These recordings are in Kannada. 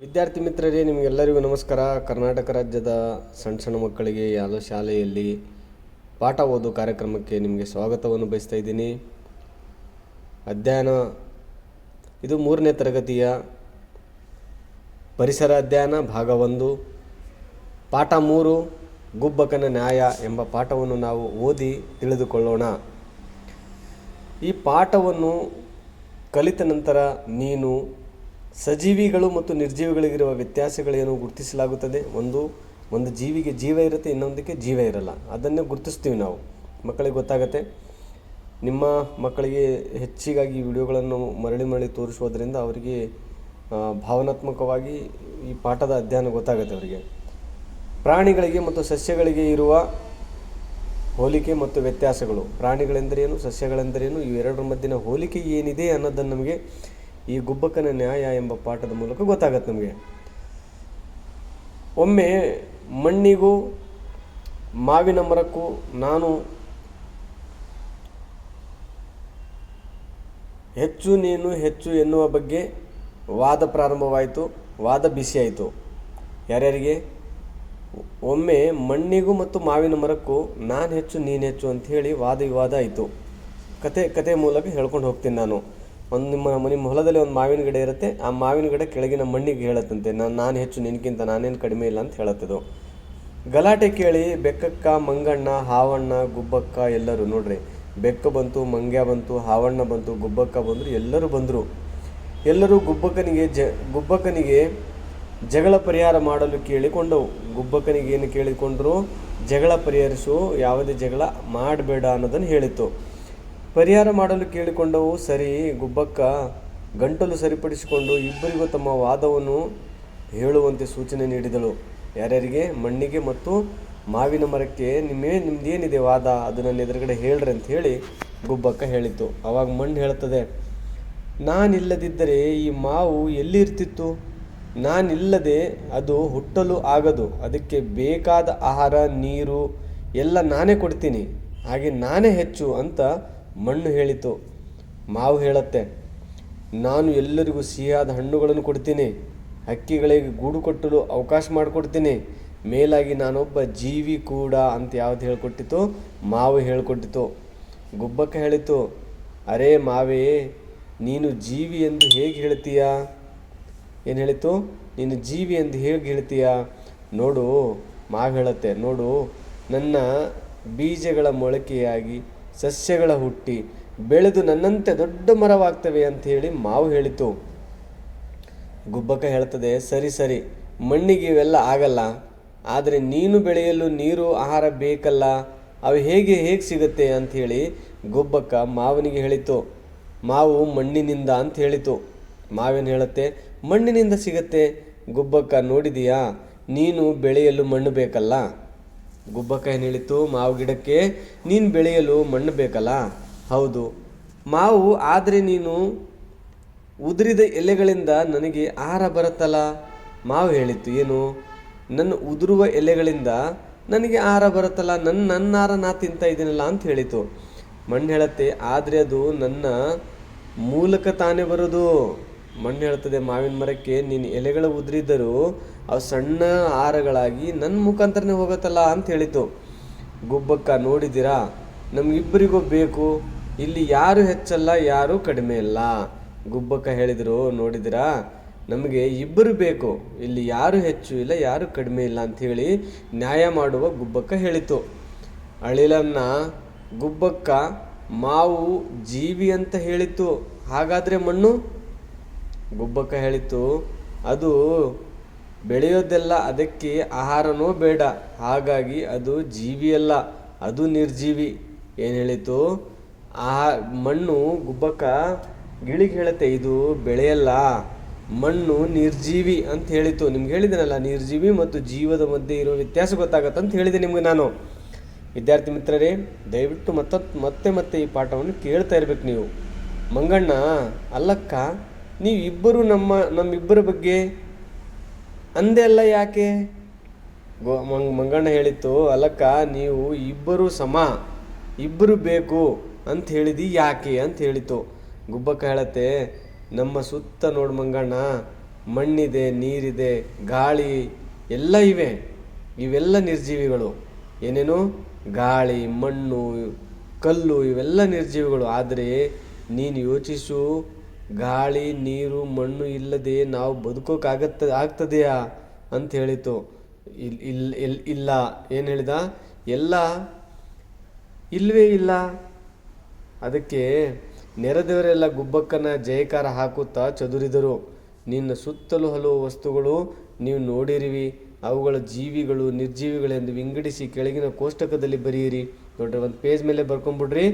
ವಿದ್ಯಾರ್ಥಿ ಮಿತ್ರರೇ, ನಿಮಗೆಲ್ಲರಿಗೂ ನಮಸ್ಕಾರ. ಕರ್ನಾಟಕ ರಾಜ್ಯದ ಸಣ್ಣ ಸಣ್ಣ ಮಕ್ಕಳಿಗೆ ಯಾವುದೋ ಶಾಲೆಯಲ್ಲಿ ಪಾಠ ಓದು ಕಾರ್ಯಕ್ರಮಕ್ಕೆ ನಿಮಗೆ ಸ್ವಾಗತವನ್ನು ಬಯಸ್ತಾ ಇದ್ದೀನಿ. ಅಧ್ಯಯನ ಇದು 3ನೇ ತರಗತಿಯ ಪರಿಸರ ಅಧ್ಯಯನ ಭಾಗ 1, ಪಾಠ 3 ಗುಬ್ಬಕ್ಕನ ನ್ಯಾಯ ಎಂಬ ಪಾಠವನ್ನು ನಾವು ಓದಿ ತಿಳಿದುಕೊಳ್ಳೋಣ. ಈ ಪಾಠವನ್ನು ಕಲಿತ ನಂತರ ನೀನು ಸಜೀವಿಗಳು ಮತ್ತು ನಿರ್ಜೀವಿಗಳಿಗಿರುವ ವ್ಯತ್ಯಾಸಗಳೇನು ಗುರುತಿಸಲಾಗುತ್ತದೆ. ಒಂದು ಜೀವಿಗೆ ಜೀವ ಇರುತ್ತೆ, ಇನ್ನೊಂದಕ್ಕೆ ಜೀವ ಇರಲ್ಲ. ಅದನ್ನು ಗುರುತಿಸ್ತೀವಿ ನಾವು. ಮಕ್ಕಳಿಗೆ ಗೊತ್ತಾಗುತ್ತೆ. ನಿಮ್ಮ ಮಕ್ಕಳಿಗೆ ಹೆಚ್ಚಿಗಾಗಿ ಈ ವಿಡಿಯೋಗಳನ್ನು ಮರಳಿ ತೋರಿಸುವುದರಿಂದ ಅವರಿಗೆ ಭಾವನಾತ್ಮಕವಾಗಿ ಈ ಪಾಠದ ಅಧ್ಯಯನ ಗೊತ್ತಾಗುತ್ತೆ ಅವರಿಗೆ. ಪ್ರಾಣಿಗಳಿಗೆ ಮತ್ತು ಸಸ್ಯಗಳಿಗೆ ಇರುವ ಹೋಲಿಕೆ ಮತ್ತು ವ್ಯತ್ಯಾಸಗಳು. ಪ್ರಾಣಿಗಳೆಂದರೇನು, ಸಸ್ಯಗಳೆಂದರೇನು, ಇವೆರಡರ ಮಧ್ಯೆ ಹೋಲಿಕೆ ಏನಿದೆ ಅನ್ನೋದನ್ನು ನಮಗೆ ಈ ಗುಬ್ಬಕ್ಕನ ನ್ಯಾಯ ಎಂಬ ಪಾಠದ ಮೂಲಕ ಗೊತ್ತಾಗತ್ತೆ ನಮಗೆ. ಒಮ್ಮೆ ಮಣ್ಣಿಗೂ ಮಾವಿನ ಮರಕ್ಕೂ ನಾನು ಹೆಚ್ಚು ನೀನು ಹೆಚ್ಚು ಎನ್ನುವ ಬಗ್ಗೆ ವಾದ ಪ್ರಾರಂಭವಾಯಿತು. ವಾದ ಬಿಸಿಯಾಯಿತು. ಯಾರ್ಯಾರಿಗೆ? ಒಮ್ಮೆ ಮಣ್ಣಿಗೂ ಮತ್ತು ಮಾವಿನ ಮರಕ್ಕೂ ನಾನು ಹೆಚ್ಚು ನೀನು ಹೆಚ್ಚು ಅಂಥೇಳಿ ವಾದ ವಿವಾದ ಆಯಿತು. ಕತೆ ಮೂಲಕ ಹೇಳ್ಕೊಂಡು ಹೋಗ್ತೀನಿ ನಾನು. ನಿಮ್ಮ ಹೊಲದಲ್ಲಿ ಒಂದು ಮಾವಿನ ಗಿಡ ಇರುತ್ತೆ. ಆ ಮಾವಿನ ಗಿಡ ಕೆಳಗಿನ ಮಣ್ಣಿಗೆ ಹೇಳತ್ತಂತೆ, ನಾನು ಹೆಚ್ಚು ನಿನಗಿಂತ ನಾನೇನು ಕಡಿಮೆ ಇಲ್ಲ ಅಂತ ಹೇಳತ್ತದು. ಗಲಾಟೆ ಕೇಳಿ ಬೆಕ್ಕಕ್ಕ, ಮಂಗಣ್ಣ, ಹಾವಣ್ಣ, ಗುಬ್ಬಕ್ಕ ಎಲ್ಲರೂ ನೋಡ್ರಿ. ಬೆಕ್ಕ ಬಂತು, ಮಂಗ್ಯ ಬಂತು, ಹಾವಣ್ಣ ಬಂತು, ಗುಬ್ಬಕ್ಕ ಬಂದರು, ಎಲ್ಲರೂ ಬಂದರು. ಎಲ್ಲರೂ ಗುಬ್ಬಕ್ಕನಿಗೆ ಜಗಳ ಪರಿಹಾರ ಮಾಡಲು ಕೇಳಿಕೊಂಡವು. ಗುಬ್ಬಕ್ಕನಿಗೆ ಏನು ಕೇಳಿಕೊಂಡ್ರು? ಜಗಳ ಪರಿಹರಿಸು, ಯಾವುದೇ ಜಗಳ ಮಾಡಬೇಡ ಅನ್ನೋದನ್ನು ಹೇಳಿತ್ತು. ಪರಿಹಾರ ಮಾಡಲು ಕೇಳಿಕೊಂಡವು. ಸರಿ, ಗುಬ್ಬಕ್ಕ ಗಂಟಲು ಸರಿಪಡಿಸಿಕೊಂಡು ಇಬ್ಬರಿಗೂ ತಮ್ಮ ವಾದವನ್ನು ಹೇಳುವಂತೆ ಸೂಚನೆ ನೀಡಿದಳು. ಯಾರ್ಯಾರಿಗೆ? ಮಣ್ಣಿಗೆ ಮತ್ತು ಮಾವಿನ ಮರಕ್ಕೆ. ನಿಮ್ದೇನಿದೆ ವಾದ, ಅದು ನನ್ನ ಎದುರುಗಡೆ ಹೇಳ್ರಿ ಅಂತ ಹೇಳಿ ಗುಬ್ಬಕ್ಕ ಹೇಳಿತ್ತು. ಆವಾಗ ಮಣ್ಣು ಹೇಳ್ತದೆ, ನಾನಿಲ್ಲದಿದ್ದರೆ ಈ ಮಾವು ಎಲ್ಲಿರ್ತಿತ್ತು? ನಾನಿಲ್ಲದೆ ಅದು ಹುಟ್ಟಲು ಆಗದು. ಅದಕ್ಕೆ ಬೇಕಾದ ಆಹಾರ, ನೀರು ಎಲ್ಲ ನಾನೇ ಕೊಡ್ತೀನಿ. ಹಾಗೆ ನಾನೇ ಹೆಚ್ಚು ಅಂತ ಮಣ್ಣು ಹೇಳಿತು. ಮಾವು ಹೇಳತ್ತೆ, ನಾನು ಎಲ್ಲರಿಗೂ ಸಿಹಿಯಾದ ಹಣ್ಣುಗಳನ್ನು ಕೊಡ್ತೀನಿ, ಹಕ್ಕಿಗಳಿಗೆ ಗೂಡು ಕಟ್ಟಲು ಅವಕಾಶ ಮಾಡಿಕೊಡ್ತೀನಿ, ಮೇಲಾಗಿ ನಾನೊಬ್ಬ ಜೀವಿ ಕೂಡ ಅಂತ ಯಾವ್ದು ಹೇಳ್ಕೊಟ್ಟಿತು? ಮಾವು ಹೇಳ್ಕೊಟ್ಟಿತು. ಗುಬ್ಬಕ್ಕ ಹೇಳಿತು, ಅರೇ ಮಾವೇ, ನೀನು ಜೀವಿ ಎಂದು ಹೇಗೆ ಹೇಳ್ತೀಯಾ? ಏನು ಹೇಳಿತು? ನೀನು ಜೀವಿ ಎಂದು ಹೇಗೆ ಹೇಳ್ತೀಯಾ? ನೋಡು, ಮಾವು ಹೇಳತ್ತೆ, ನೋಡು, ನನ್ನ ಬೀಜಗಳ ಮೊಳಕೆಯಾಗಿ ಸಸ್ಯಗಳ ಹುಟ್ಟಿ ಬೆಳೆದು ನನ್ನಂತೆ ದೊಡ್ಡ ಮರವಾಗ್ತವೆ ಅಂಥೇಳಿ ಮಾವು ಹೇಳಿತು. ಗುಬ್ಬಕ್ಕ ಹೇಳ್ತದೆ, ಸರಿ, ಮಣ್ಣಿಗೆ ಇವೆಲ್ಲ ಆಗಲ್ಲ, ಆದರೆ ನೀನು ಬೆಳೆಯಲು ನೀರು ಆಹಾರ ಬೇಕಲ್ಲ, ಅವು ಹೇಗೆ ಸಿಗುತ್ತೆ ಅಂಥೇಳಿ ಗುಬ್ಬಕ್ಕ ಮಾವನಿಗೆ ಹೇಳಿತು. ಮಾವು ಮಣ್ಣಿನಿಂದ ಅಂತ ಹೇಳಿತು. ಮಾವೇನು ಹೇಳುತ್ತೆ? ಮಣ್ಣಿನಿಂದ ಸಿಗತ್ತೆ. ಗುಬ್ಬಕ್ಕ, ನೋಡಿದೀಯಾ, ನೀನು ಬೆಳೆಯಲು ಮಣ್ಣು ಬೇಕಲ್ಲ. ಗುಬ್ಬಕ್ಕ ಏನು ಹೇಳಿತು? ಮಾವು ಗಿಡಕ್ಕೆ, ನೀನು ಬೆಳೆಯಲು ಮಣ್ಣು ಬೇಕಲ್ಲ. ಹೌದು ಮಾವು, ಆದರೆ ನೀನು ಉದುರಿದ ಎಲೆಗಳಿಂದ ನನಗೆ ಆಹಾರ ಬರುತ್ತಲ್ಲ. ಮಾವು ಹೇಳಿತ್ತು, ಏನು? ನನ್ನ ಉದುರುವ ಎಲೆಗಳಿಂದ ನನಗೆ ಆಹಾರ ಬರುತ್ತಲ್ಲ, ನನ್ನ ಆಹಾರ ನಾ ತಿಂತಾ ಇದ್ದೀನಲ್ಲ ಅಂತ ಹೇಳಿತು. ಮಣ್ಣು ಹೇಳತ್ತೆ, ಆದರೆ ಅದು ನನ್ನ ಮೂಲಕ ತಾನೇ ಬರೋದು. ಮಣ್ಣು ಹೇಳ್ತದೆ ಮಾವಿನ ಮರಕ್ಕೆ, ನಿನ್ನ ಎಲೆಗಳು ಉದುರಿದ್ದರೂ ಅವು ಸಣ್ಣ ಆಹಾರಗಳಾಗಿ ನನ್ನ ಮುಖಾಂತರನೇ ಹೋಗುತ್ತಲ್ಲ ಅಂತ ಹೇಳಿತು. ಗುಬ್ಬಕ್ಕ, ನೋಡಿದ್ದೀರಾ, ನಮಗಿಬ್ಬರಿಗೂ ಬೇಕು, ಇಲ್ಲಿ ಯಾರು ಹೆಚ್ಚಲ್ಲ, ಯಾರು ಕಡಿಮೆ ಇಲ್ಲ. ಗುಬ್ಬಕ್ಕ ಹೇಳಿದರು, ನೋಡಿದಿರಾ, ನಮಗೆ ಇಬ್ಬರು ಬೇಕು, ಇಲ್ಲಿ ಯಾರು ಹೆಚ್ಚು ಇಲ್ಲ, ಯಾರು ಕಡಿಮೆ ಇಲ್ಲ ಅಂಥೇಳಿ ನ್ಯಾಯ ಮಾಡುವ ಗುಬ್ಬಕ್ಕ ಹೇಳಿತು. ಅಳಿಲನ್ನ ಗುಬ್ಬಕ್ಕ ಮಾವು ಜೀವಿ ಅಂತ ಹೇಳಿತು. ಹಾಗಾದರೆ ಮಣ್ಣು? ಗುಬ್ಬಕ್ಕ ಹೇಳಿತು, ಅದು ಬೆಳೆಯೋದೆಲ್ಲ, ಅದಕ್ಕೆ ಆಹಾರನೂ ಬೇಡ, ಹಾಗಾಗಿ ಅದು ಜೀವಿಯಲ್ಲ, ಅದು ನಿರ್ಜೀವಿ. ಏನು ಹೇಳಿತು? ಮಣ್ಣು ಗುಬ್ಬಕ್ಕ ಗಿಳಿಗೆ ಹೇಳುತ್ತೆ, ಇದು ಬೆಳೆಯಲ್ಲ, ಮಣ್ಣು ನಿರ್ಜೀವಿ ಅಂತ ಹೇಳಿತು. ನಿಮ್ಗೆ ಹೇಳಿದ್ದೇನಲ್ಲ, ನಿರ್ಜೀವಿ ಮತ್ತು ಜೀವದ ಮಧ್ಯೆ ಇರೋ ವ್ಯತ್ಯಾಸ ಗೊತ್ತಾಗತ್ತೆ ಅಂತ ಹೇಳಿದೆ ನಿಮ್ಗೆ ನಾನು. ವಿದ್ಯಾರ್ಥಿ ಮಿತ್ರರೇ, ದಯವಿಟ್ಟು ಮತ್ತೆ ಈ ಪಾಠವನ್ನು ಕೇಳ್ತಾ ಇರ್ಬೇಕು ನೀವು. ಮಂಗಣ್ಣ, ಅಲ್ಲಕ್ಕ, ನೀವು ಇಬ್ಬರು ನಮ್ಮಿಬ್ಬರ ಬಗ್ಗೆ ಅಂದೆ ಅಲ್ಲ, ಯಾಕೆ? ಮಂಗಣ್ಣ ಹೇಳಿತ್ತು, ಅಲ್ಲಕ್ಕ, ನೀವು ಇಬ್ಬರು ಸಮ, ಇಬ್ಬರು ಬೇಕು ಅಂತ ಹೇಳಿದಿ, ಯಾಕೆ ಅಂತ ಹೇಳಿತು. ಗುಬ್ಬಕ್ಕ ಹೇಳತ್ತೆ, ನಮ್ಮ ಸುತ್ತ ನೋಡು ಮಂಗಣ್ಣ, ಮಣ್ಣಿದೆ, ನೀರಿದೆ, ಗಾಳಿ ಎಲ್ಲ ಇವೆ. ಇವೆಲ್ಲ ನಿರ್ಜೀವಿಗಳು. ಏನೇನು? ಗಾಳಿ, ಮಣ್ಣು, ಕಲ್ಲು ಇವೆಲ್ಲ ನಿರ್ಜೀವಿಗಳು. ಆದರೆ ನೀನು ಯೋಚಿಸು, ಗಾಳಿ, ನೀರು, ಮಣ್ಣು ಇಲ್ಲದೆ ನಾವು ಆಗ್ತದೆಯಾ ಅಂತ ಹೇಳಿತು. ಇಲ್ಲ. ಏನು ಹೇಳಿದ? ಎಲ್ಲ ಇಲ್ಲವೇ ಇಲ್ಲ. ಅದಕ್ಕೆ ನೆರೆದವರೆಲ್ಲ ಗುಬ್ಬಕ್ಕನ ಜಯಕಾರ ಹಾಕುತ್ತಾ ಚದುರಿದರು. ನಿನ್ನ ಸುತ್ತಲೂ ಹಲವು ವಸ್ತುಗಳು ನೀವು ನೋಡಿರುವಿ. ಅವುಗಳ ಜೀವಿಗಳು, ನಿರ್ಜೀವಿಗಳೆಂದು ವಿಂಗಡಿಸಿ ಕೆಳಗಿನ ಕೋಷ್ಟಕದಲ್ಲಿ ಬರೆಯಿರಿ. ನೋಡ್ರಿ, ಒಂದು ಪೇಜ್ ಮೇಲೆ ಬರ್ಕೊಂಡ್ಬಿಡ್ರಿ.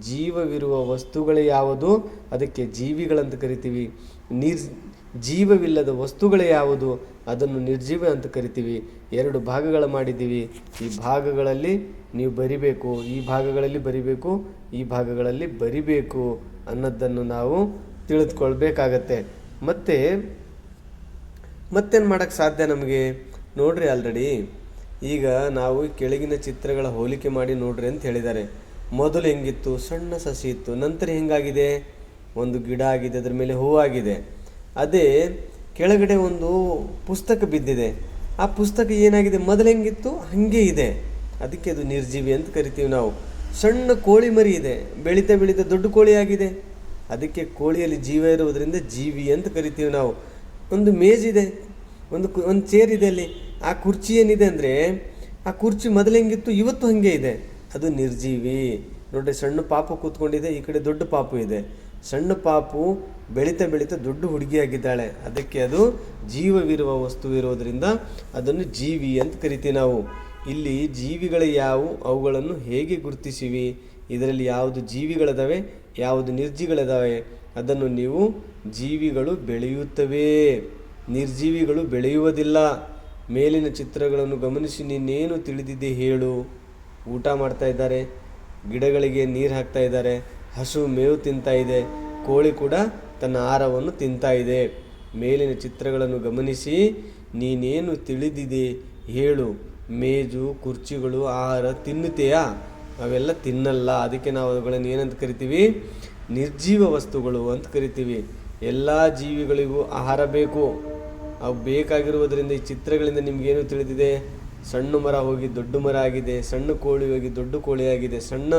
ಜೀವವಿರುವ ವಸ್ತುಗಳೇ ಯಾವುದು? ಅದಕ್ಕೆ ಜೀವಿಗಳಂತ ಕರಿತೀವಿ. ಜೀವವಿಲ್ಲದ ವಸ್ತುಗಳೇ ಯಾವುದು? ಅದನ್ನು ನಿರ್ಜೀವ ಅಂತ ಕರಿತೀವಿ. 2 ಭಾಗಗಳ ಮಾಡಿದ್ದೀವಿ. ಈ ಭಾಗಗಳಲ್ಲಿ ನೀವು ಬರಿಬೇಕು, ಈ ಭಾಗಗಳಲ್ಲಿ ಬರಿಬೇಕು, ಈ ಭಾಗಗಳಲ್ಲಿ ಬರಿಬೇಕು ಅನ್ನೋದನ್ನು ನಾವು ತಿಳಿದುಕೊಳ್ಬೇಕಾಗತ್ತೆ. ಮತ್ತೇನು ಮಾಡೋಕ್ಕೆ ಸಾಧ್ಯ ನಮಗೆ? ನೋಡ್ರಿ, ಆಲ್ರೆಡಿ ಈಗ ನಾವು ಕೆಳಗಿನ ಚಿತ್ರಗಳ ಹೋಲಿಕೆ ಮಾಡಿ ನೋಡ್ರಿ ಅಂತ ಹೇಳಿದ್ದಾರೆ. ಮೊದಲು ಹೆಂಗಿತ್ತು? ಸಣ್ಣ ಸಸಿ ಇತ್ತು. ನಂತರ ಹೆಂಗಾಗಿದೆ? ಒಂದು ಗಿಡ ಆಗಿದೆ, ಅದರ ಮೇಲೆ ಹೂವಾಗಿದೆ. ಅದೇ ಕೆಳಗಡೆ ಒಂದು ಪುಸ್ತಕ ಬಿದ್ದಿದೆ. ಆ ಪುಸ್ತಕ ಏನಾಗಿದೆ? ಮೊದಲು ಹೆಂಗಿತ್ತು ಹಾಗೆ ಇದೆ. ಅದಕ್ಕೆ ಅದು ನಿರ್ಜೀವಿ ಅಂತ ಕರಿತೀವಿ ನಾವು. ಸಣ್ಣ ಕೋಳಿ ಮರಿ ಇದೆ, ಬೆಳೀತಾ ಬೆಳೀತಾ ದೊಡ್ಡ ಕೋಳಿ ಆಗಿದೆ. ಅದಕ್ಕೆ ಕೋಳಿಯಲ್ಲಿ ಜೀವ ಇರುವುದರಿಂದ ಜೀವಿ ಅಂತ ಕರಿತೀವಿ ನಾವು. ಒಂದು ಮೇಜಿದೆ, ಒಂದು ಚೇರ್ ಇದೆ, ಅಲ್ಲಿ ಆ ಕುರ್ಚಿ ಏನಿದೆ ಅಂದರೆ ಆ ಕುರ್ಚಿ ಮೊದಲು ಹೆಂಗಿತ್ತು ಇವತ್ತು ಹಾಗೆ ಇದೆ, ಅದು ನಿರ್ಜೀವಿ. ನೋಡ್ರಿ, ಸಣ್ಣ ಪಾಪು ಕೂತ್ಕೊಂಡಿದೆ, ಈ ಕಡೆ ದೊಡ್ಡ ಪಾಪು ಇದೆ. ಸಣ್ಣ ಪಾಪು ಬೆಳೀತಾ ಬೆಳೀತಾ ದೊಡ್ಡ ಹುಡುಗಿಯಾಗಿದ್ದಾಳೆ. ಅದಕ್ಕೆ ಅದು ಜೀವವಿರುವ ವಸ್ತು ಇರೋದರಿಂದ ಅದನ್ನು ಜೀವಿ ಅಂತ ಕರಿತೀವಿ ನಾವು. ಇಲ್ಲಿ ಜೀವಿಗಳು ಯಾವುವು, ಅವುಗಳನ್ನು ಹೇಗೆ ಗುರುತಿಸಿವಿ? ಇದರಲ್ಲಿ ಯಾವುದು ಜೀವಿಗಳಿದಾವೆ, ಯಾವುದು ನಿರ್ಜೀವಿಗಳಿದಾವೆ ಅದನ್ನು ನೀವು ಜೀವಿಗಳು ಬೆಳೆಯುತ್ತವೆ, ನಿರ್ಜೀವಿಗಳು ಬೆಳೆಯುವುದಿಲ್ಲ. ಮೇಲಿನ ಚಿತ್ರಗಳನ್ನು ಗಮನಿಸಿ ನೀನೇನು ತಿಳಿದಿದೆ ಹೇಳು. ಊಟ ಮಾಡ್ತಾ ಇದ್ದಾರೆ, ಗಿಡಗಳಿಗೆ ನೀರು ಹಾಕ್ತಾ ಇದ್ದಾರೆ, ಹಸು ಮೇವು ತಿಂತಾ ಇದೆ, ಕೋಳಿ ಕೂಡ ತನ್ನ ಆಹಾರವನ್ನು ತಿಂತಾ ಇದೆ. ಮೇಲಿನ ಚಿತ್ರಗಳನ್ನು ಗಮನಿಸಿ ನೀನೇನು ತಿಳಿದಿದೆ ಹೇಳು. ಮೇಜು, ಕುರ್ಚಿಗಳು ಆಹಾರ ತಿನ್ನುತ್ತೆಯಾ? ಅವೆಲ್ಲ ತಿನ್ನಲ್ಲ. ಅದಕ್ಕೆ ನಾವು ಅವುಗಳನ್ನು ಏನಂತ ಕರಿತೀವಿ? ನಿರ್ಜೀವ ವಸ್ತುಗಳು ಅಂತ ಕರಿತೀವಿ. ಎಲ್ಲ ಜೀವಿಗಳಿಗೂ ಆಹಾರ ಬೇಕು. ಅವು ಬೇಕಾಗಿರುವುದರಿಂದ ಈ ಚಿತ್ರಗಳಿಂದ ನಿಮಗೇನು ತಿಳಿದಿದೆ? ಸಣ್ಣ ಮರ ಹೋಗಿ ದೊಡ್ಡ ಮರ ಆಗಿದೆ, ಸಣ್ಣ ಕೋಳಿ ಹೋಗಿ ದೊಡ್ಡ ಕೋಳಿ ಆಗಿದೆ, ಸಣ್ಣ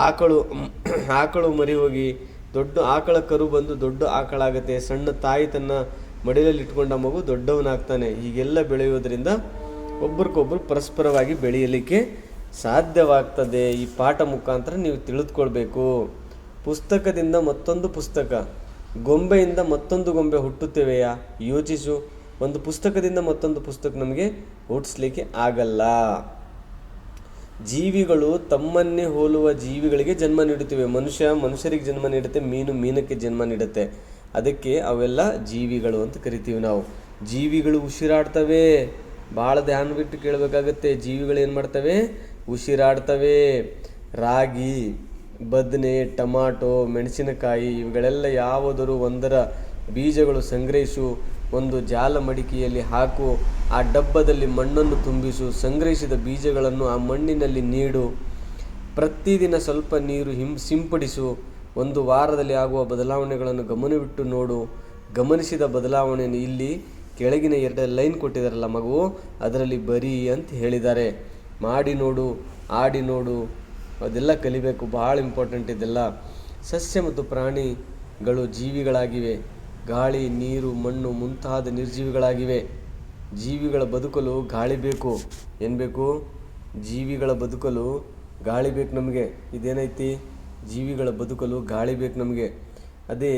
ಆಕಳು ಮರಿ ಹೋಗಿ ದೊಡ್ಡ ಆಕಳ ಕರು ಬಂದು ದೊಡ್ಡ ಆಕಳಾಗುತ್ತೆ, ಸಣ್ಣ ತಾಯಿ ತನ್ನ ಮಡಿಲಲ್ಲಿ ಇಟ್ಕೊಂಡ ಮಗು ದೊಡ್ಡವನಾಗ್ತಾನೆ. ಹೀಗೆಲ್ಲ ಬೆಳೆಯುವುದರಿಂದ ಒಬ್ರಿಗೊಬ್ಬರು ಪರಸ್ಪರವಾಗಿ ಬೆಳೆಯಲಿಕ್ಕೆ ಸಾಧ್ಯವಾಗ್ತದೆ. ಈ ಪಾಠ ಮುಖಾಂತರ ನೀವು ತಿಳಿದುಕೊಳ್ಬೇಕು. ಪುಸ್ತಕದಿಂದ ಮತ್ತೊಂದು ಪುಸ್ತಕ, ಗೊಂಬೆಯಿಂದ ಮತ್ತೊಂದು ಗೊಂಬೆ ಹುಟ್ಟುತ್ತವೆಯಾ? ಯೋಚಿಸು. ಒಂದು ಪುಸ್ತಕದಿಂದ ಮತ್ತೊಂದು ಪುಸ್ತಕ ನಮಗೆ ಹುಟ್ಟಿಸ್ಲಿಕ್ಕೆ ಆಗಲ್ಲ. ಜೀವಿಗಳು ತಮ್ಮನ್ನೇ ಹೋಲುವ ಜೀವಿಗಳಿಗೆ ಜನ್ಮ ನೀಡುತ್ತಿವೆ. ಮನುಷ್ಯರಿಗೆ ಜನ್ಮ ನೀಡುತ್ತೆ, ಮೀನಕ್ಕೆ ಜನ್ಮ ನೀಡುತ್ತೆ. ಅದಕ್ಕೆ ಅವೆಲ್ಲ ಜೀವಿಗಳು ಅಂತ ಕರಿತೀವಿ ನಾವು. ಜೀವಿಗಳು ಉಸಿರಾಡ್ತವೆ. ಭಾಳ ಧ್ಯಾನ ಬಿಟ್ಟು ಕೇಳಬೇಕಾಗತ್ತೆ. ಜೀವಿಗಳು ಏನು ಮಾಡ್ತವೆ? ಉಸಿರಾಡ್ತವೆ. ರಾಗಿ, ಬದನೆ, ಟೊಮಾಟೊ, ಮೆಣಸಿನಕಾಯಿ ಇವುಗಳೆಲ್ಲ ಯಾವುದರೂ ಒಂದರ ಬೀಜಗಳು ಸಂಗ್ರಹಿಸು. ಒಂದು ಜಾಲ ಮಡಿಕೆಯಲ್ಲಿ ಹಾಕು, ಆ ಡಬ್ಬದಲ್ಲಿ ಮಣ್ಣನ್ನು ತುಂಬಿಸು. ಸಂಗ್ರಹಿಸಿದ ಬೀಜಗಳನ್ನು ಆ ಮಣ್ಣಿನಲ್ಲಿ ನೀಡು. ಪ್ರತಿದಿನ ಸ್ವಲ್ಪ ನೀರು ಸಿಂಪಡಿಸು. ಒಂದು ವಾರದಲ್ಲಿ ಆಗುವ ಬದಲಾವಣೆಗಳನ್ನು ಗಮನವಿಟ್ಟು ನೋಡು. ಗಮನಿಸಿದ ಬದಲಾವಣೆಯನ್ನು ಇಲ್ಲಿ ಕೆಳಗಿನ 2 ಲೈನ್ ಕೊಟ್ಟಿದ್ದಾರಲ್ಲ ಮಗು, ಅದರಲ್ಲಿ ಬರಿ ಅಂತ ಹೇಳಿದ್ದಾರೆ. ಮಾಡಿ ನೋಡು, ಆಡಿ ನೋಡು, ಅದೆಲ್ಲ ಕಲಿಬೇಕು. ಭಾಳ ಇಂಪಾರ್ಟೆಂಟ್ ಇದೆಲ್ಲ. ಸಸ್ಯ ಮತ್ತು ಪ್ರಾಣಿಗಳು ಜೀವಿಗಳಾಗಿವೆ. ಗಾಳಿ, ನೀರು, ಮಣ್ಣು ಮುಂತಾದ ನಿರ್ಜೀವಿಗಳಾಗಿವೆ. ಜೀವಿಗಳ ಬದುಕಲು ಗಾಳಿ ಬೇಕು. ಏನು ಬೇಕು? ಜೀವಿಗಳ ಬದುಕಲು ಗಾಳಿ ಬೇಕು ನಮಗೆ. ಇದೇನೈತಿ? ಜೀವಿಗಳ ಬದುಕಲು ಗಾಳಿ ಬೇಕು ನಮಗೆ. ಅದೇ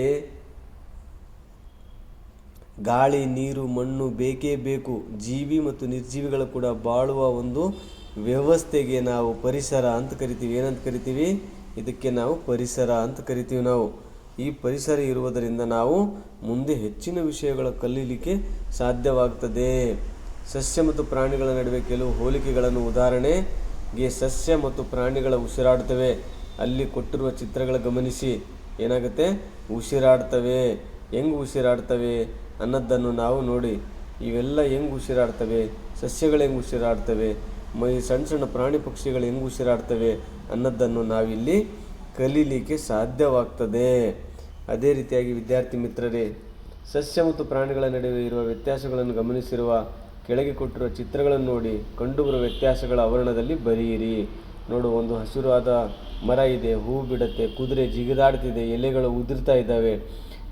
ಗಾಳಿ, ನೀರು, ಮಣ್ಣು ಬೇಕೇ ಬೇಕು. ಜೀವಿ ಮತ್ತು ನಿರ್ಜೀವಿಗಳು ಕೂಡ ಬಾಳುವ ಒಂದು ವ್ಯವಸ್ಥೆಗೆ ನಾವು ಪರಿಸರ ಅಂತ ಕರಿತೀವಿ. ಏನಂತ ಕರಿತೀವಿ? ಇದಕ್ಕೆ ನಾವು ಪರಿಸರ ಅಂತ ಕರಿತೀವಿ ನಾವು. ಈ ಪರಿಸರ ಇರುವುದರಿಂದ ನಾವು ಮುಂದೆ ಹೆಚ್ಚಿನ ವಿಷಯಗಳ ಕಲೀಲಿಕ್ಕೆ ಸಾಧ್ಯವಾಗ್ತದೆ. ಸಸ್ಯ ಮತ್ತು ಪ್ರಾಣಿಗಳ ನಡುವೆ ಕೆಲವು ಹೋಲಿಕೆಗಳನ್ನು, ಉದಾಹರಣೆಗೆ ಸಸ್ಯ ಮತ್ತು ಪ್ರಾಣಿಗಳ ಉಸಿರಾಡ್ತವೆ. ಅಲ್ಲಿ ಕೊಟ್ಟಿರುವ ಚಿತ್ರಗಳ ಗಮನಿಸಿ. ಏನಾಗುತ್ತೆ? ಉಸಿರಾಡ್ತವೆ. ಹೆಂಗೆ ಉಸಿರಾಡ್ತವೆ ಅನ್ನೋದನ್ನು ನಾವು ನೋಡಿ. ಇವೆಲ್ಲ ಹೆಂಗೆ ಉಸಿರಾಡ್ತವೆ, ಸಸ್ಯಗಳು ಹೆಂಗೆ ಉಸಿರಾಡ್ತವೆ, ಸಣ್ಣ ಸಣ್ಣ ಪ್ರಾಣಿ ಪಕ್ಷಿಗಳು ಹೆಂಗೆ ಉಸಿರಾಡ್ತವೆ ಅನ್ನೋದನ್ನು ನಾವಿಲ್ಲಿ ಕಲೀಲಿಕ್ಕೆ ಸಾಧ್ಯವಾಗ್ತದೆ. ಅದೇ ರೀತಿಯಾಗಿ ವಿದ್ಯಾರ್ಥಿ ಮಿತ್ರರೇ, ಸಸ್ಯ ಮತ್ತು ಪ್ರಾಣಿಗಳ ನಡುವೆ ಇರುವ ವ್ಯತ್ಯಾಸಗಳನ್ನು ಗಮನಿಸಿರುವ ಕೆಳಗೆ ಕೊಟ್ಟಿರುವ ಚಿತ್ರಗಳನ್ನು ನೋಡಿ ಕಂಡುಬರುವ ವ್ಯತ್ಯಾಸಗಳ ಆವರಣದಲ್ಲಿ ಬರೆಯಿರಿ. ನೋಡು, ಒಂದು ಹಸಿರಾದ ಮರ ಇದೆ, ಹೂ ಬಿಡುತ್ತೆ, ಕುದುರೆ ಜಿಗಿದಾಡ್ತಿದೆ, ಎಲೆಗಳು ಉದುರ್ತಾ ಇದ್ದಾವೆ.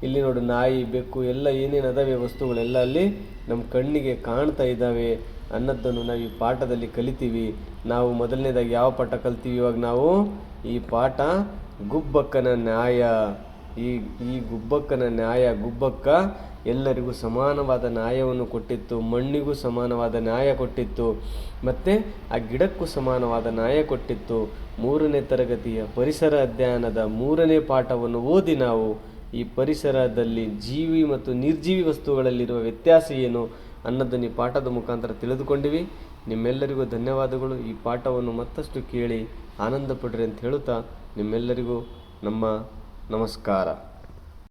ಇಲ್ಲಿ ನೋಡು, ನಾಯಿ, ಬೆಕ್ಕು ಎಲ್ಲ ಏನೇನು ಅದಾವೆ ವಸ್ತುಗಳೆಲ್ಲ ಅಲ್ಲಿ ನಮ್ಮ ಕಣ್ಣಿಗೆ ಕಾಣ್ತಾ ಇದ್ದಾವೆ ಅನ್ನೋದನ್ನು ನಾವು ಈ ಪಾಠದಲ್ಲಿ ಕಲಿತೀವಿ. ನಾವು ಮೊದಲನೇದಾಗಿ ಯಾವ ಪಾಠ ಕಲ್ತೀವಿ ಇವಾಗ ನಾವು? ಈ ಪಾಠ ಗುಬ್ಬಕ್ಕನ ನ್ಯಾಯ. ಈ ಗುಬ್ಬಕ್ಕನ ನ್ಯಾಯ. ಗುಬ್ಬಕ್ಕ ಎಲ್ಲರಿಗೂ ಸಮಾನವಾದ ನ್ಯಾಯವನ್ನು ಕೊಟ್ಟಿತ್ತು, ಮಣ್ಣಿಗೂ ಸಮಾನವಾದ ನ್ಯಾಯ ಕೊಟ್ಟಿತ್ತು, ಮತ್ತು ಆ ಗಿಡಕ್ಕೂ ಸಮಾನವಾದ ನ್ಯಾಯ ಕೊಟ್ಟಿತ್ತು. 3ನೇ ತರಗತಿಯ ಪರಿಸರ ಅಧ್ಯಯನದ 3ನೇ ಪಾಠವನ್ನು ಓದಿ ನಾವು ಈ ಪರಿಸರದಲ್ಲಿ ಜೀವಿ ಮತ್ತು ನಿರ್ಜೀವಿ ವಸ್ತುಗಳಲ್ಲಿರುವ ವ್ಯತ್ಯಾಸ ಏನು ಅನ್ನೋದನ್ನು ಈ ಪಾಠದ ಮುಖಾಂತರ ತಿಳಿದುಕೊಂಡಿವಿ. ನಿಮ್ಮೆಲ್ಲರಿಗೂ ಧನ್ಯವಾದಗಳು. ಈ ಪಾಠವನ್ನು ಮತ್ತಷ್ಟು ಕೇಳಿ ಆನಂದ ಪಡ್ರಿ ಅಂತ ಹೇಳುತ್ತಾ ನಿಮ್ಮೆಲ್ಲರಿಗೂ ನಮ್ಮ ನಮಸ್ಕಾರ.